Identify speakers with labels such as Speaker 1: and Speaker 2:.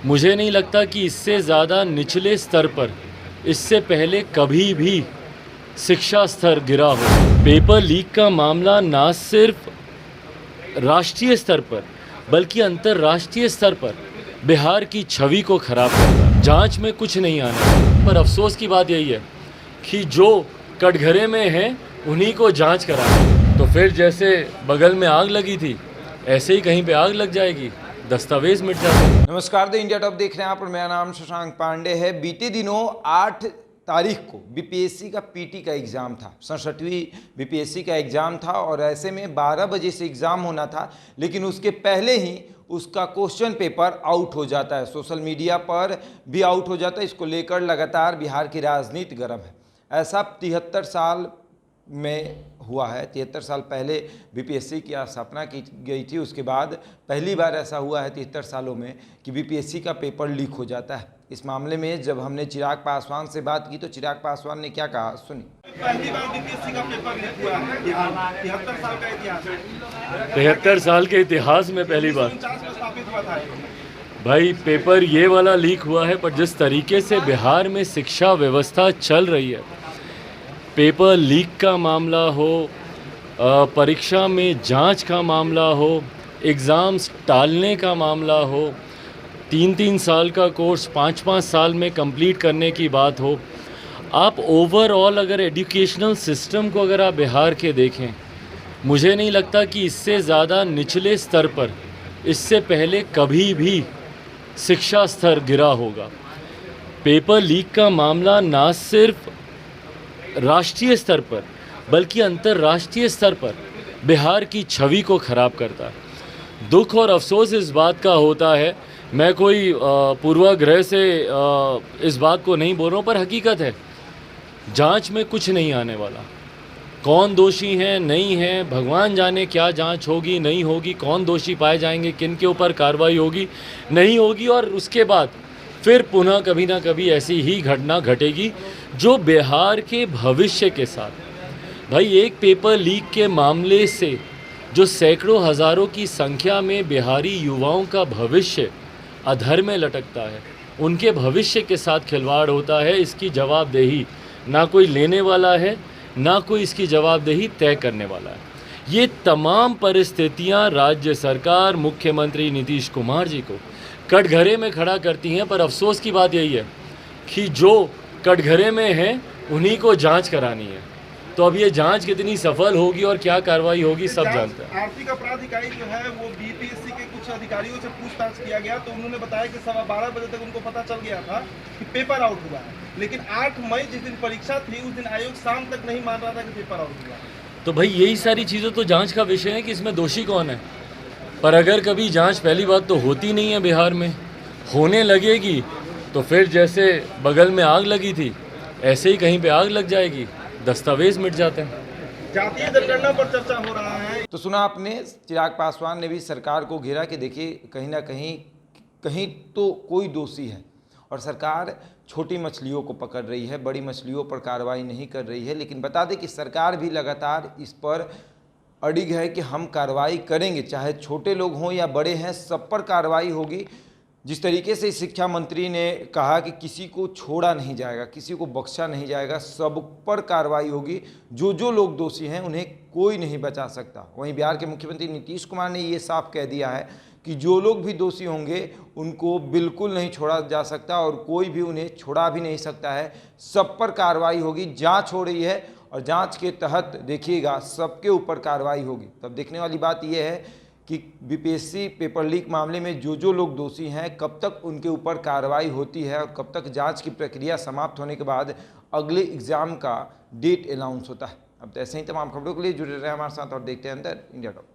Speaker 1: मुझे नहीं लगता कि इससे ज़्यादा निचले स्तर पर इससे पहले कभी भी शिक्षा स्तर गिरा हो। पेपर लीक का मामला ना सिर्फ राष्ट्रीय स्तर पर बल्कि अंतर्राष्ट्रीय स्तर पर बिहार की छवि को खराब करता है। जांच में कुछ नहीं आना, पर अफसोस की बात यही है कि जो कटघरे में हैं उन्हीं को जांच कराना। तो फिर जैसे बगल में आग लगी थी ऐसे ही कहीं पे आग लग जाएगी, दस्तावेज मिट जाते हैं।
Speaker 2: नमस्कार, द इंडिया टॉप देख रहे हैं आप और मेरा नाम शशांक पांडे है। बीते दिनों 8 तारीख को बीपीएससी का पीटी का एग्ज़ाम था, 67वीं बीपीएससी का एग्ज़ाम था और ऐसे में 12 बजे से एग्ज़ाम होना था, लेकिन उसके पहले ही उसका क्वेश्चन पेपर आउट हो जाता है, सोशल मीडिया पर भी आउट हो जाता है। इसको लेकर लगातार बिहार की राजनीति गर्म है। ऐसा 73 साल में हुआ है। 73 साल पहले बीपीएससी की स्थापना की गई थी, उसके बाद पहली बार ऐसा हुआ है 73 सालों में कि बीपीएससी का पेपर लीक हो जाता है। इस मामले में जब हमने चिराग पासवान से बात की तो चिराग पासवान ने क्या कहा, सुनिए।
Speaker 3: पहली बार बीपीएससी का पेपर लीक हुआ है 73 साल का इतिहास है।
Speaker 1: 73 साल के इतिहास में पहली बार
Speaker 3: 1949 में स्थापित हुआ था।
Speaker 1: भाई पेपर ये वाला लीक हुआ है, पर जिस तरीके से बिहार में शिक्षा व्यवस्था चल रही है, पेपर लीक का मामला हो, परीक्षा में जांच का मामला हो, एग्ज़ाम्स टालने का मामला हो, 3-3 साल का कोर्स 5-5 साल में कंप्लीट करने की बात हो, आप ओवरऑल अगर एजुकेशनल सिस्टम को अगर आप बिहार के देखें, मुझे नहीं लगता कि इससे ज़्यादा निचले स्तर पर इससे पहले कभी भी शिक्षा स्तर गिरा होगा। पेपर लीक का मामला ना सिर्फ राष्ट्रीय स्तर पर बल्कि अंतर्राष्ट्रीय स्तर पर बिहार की छवि को खराब करता है। दुख और अफसोस इस बात का होता है, मैं कोई पूर्वाग्रह से इस बात को नहीं बोल रहा हूँ, पर हकीकत है जांच में कुछ नहीं आने वाला। कौन दोषी हैं नहीं हैं, भगवान जाने क्या जांच होगी नहीं होगी, कौन दोषी पाए जाएंगे, किन के ऊपर कार्रवाई होगी नहीं होगी, और उसके बाद फिर पुनः कभी ना कभी ऐसी ही घटना घटेगी जो बिहार के भविष्य के साथ। भाई एक पेपर लीक के मामले से जो सैकड़ों हज़ारों की संख्या में बिहारी युवाओं का भविष्य अधर में लटकता है, उनके भविष्य के साथ खिलवाड़ होता है। इसकी जवाबदेही ना कोई लेने वाला है, ना कोई इसकी जवाबदेही तय करने वाला है। ये तमाम परिस्थितियां राज्य सरकार, मुख्यमंत्री नीतीश कुमार जी को कटघरे में खड़ा करती हैं, पर अफसोस की बात यही है कि जो कटघरे में हैं उन्हीं को जांच करानी है। तो अब ये जांच कितनी सफल होगी और क्या कार्रवाई होगी सब जानते हैं।
Speaker 3: आर्थिक अपराध इकाई जो है वो बीपीएससी के कुछ अधिकारियों से पूछताछ किया गया तो उन्होंने बताया कि 12:15 बजे तक उनको पता चल गया था कि पेपर आउट हुआ है, लेकिन 8 मई जिस दिन परीक्षा थी उस दिन आयोग शाम तक नहीं मान रहा था कि पेपर आउट हुआ।
Speaker 1: तो भाई यही सारी चीज़ें तो जांच का विषय है कि इसमें दोषी कौन है। पर अगर कभी जांच, पहली बात तो होती नहीं है बिहार में, होने लगेगी तो फिर जैसे बगल में आग लगी थी ऐसे ही कहीं पे आग लग जाएगी, दस्तावेज मिट जाते हैं।
Speaker 3: जातीय जनगणना पर चर्चा हो रहा है।
Speaker 2: तो सुना आपने, चिराग पासवान ने भी सरकार को घेरा कि देखिए कहीं ना कहीं तो कोई दोषी है और सरकार छोटी मछलियों को पकड़ रही है, बड़ी मछलियों पर कार्रवाई नहीं कर रही है। लेकिन बता दें कि सरकार भी लगातार इस पर अड़िग है कि हम कार्रवाई करेंगे, चाहे छोटे लोग हों या बड़े हैं, सब पर कार्रवाई होगी। जिस तरीके से शिक्षा मंत्री ने कहा कि किसी को छोड़ा नहीं जाएगा, किसी को बख्शा नहीं जाएगा, सब पर कार्रवाई होगी, जो लोग दोषी हैं उन्हें कोई नहीं बचा सकता। वहीं बिहार के मुख्यमंत्री नीतीश कुमार ने ये साफ कह दिया है कि जो लोग भी दोषी होंगे उनको बिल्कुल नहीं छोड़ा जा सकता और कोई भी उन्हें छोड़ा भी नहीं सकता है, सब पर कार्रवाई होगी। जांच हो रही है और जांच के तहत देखिएगा सबके ऊपर कार्रवाई होगी। तब देखने वाली बात यह है कि बीपीएससी पेपर लीक मामले में जो लोग दोषी हैं कब तक उनके ऊपर कार्रवाई होती है और कब तक जांच की प्रक्रिया समाप्त होने के बाद अगले एग्ज़ाम का डेट अनाउंस होता है। अब तो ऐसे ही तमाम खबरों के लिए जुड़े रहे हमारे साथ और देखते हैं अंदर इंडिया टॉप।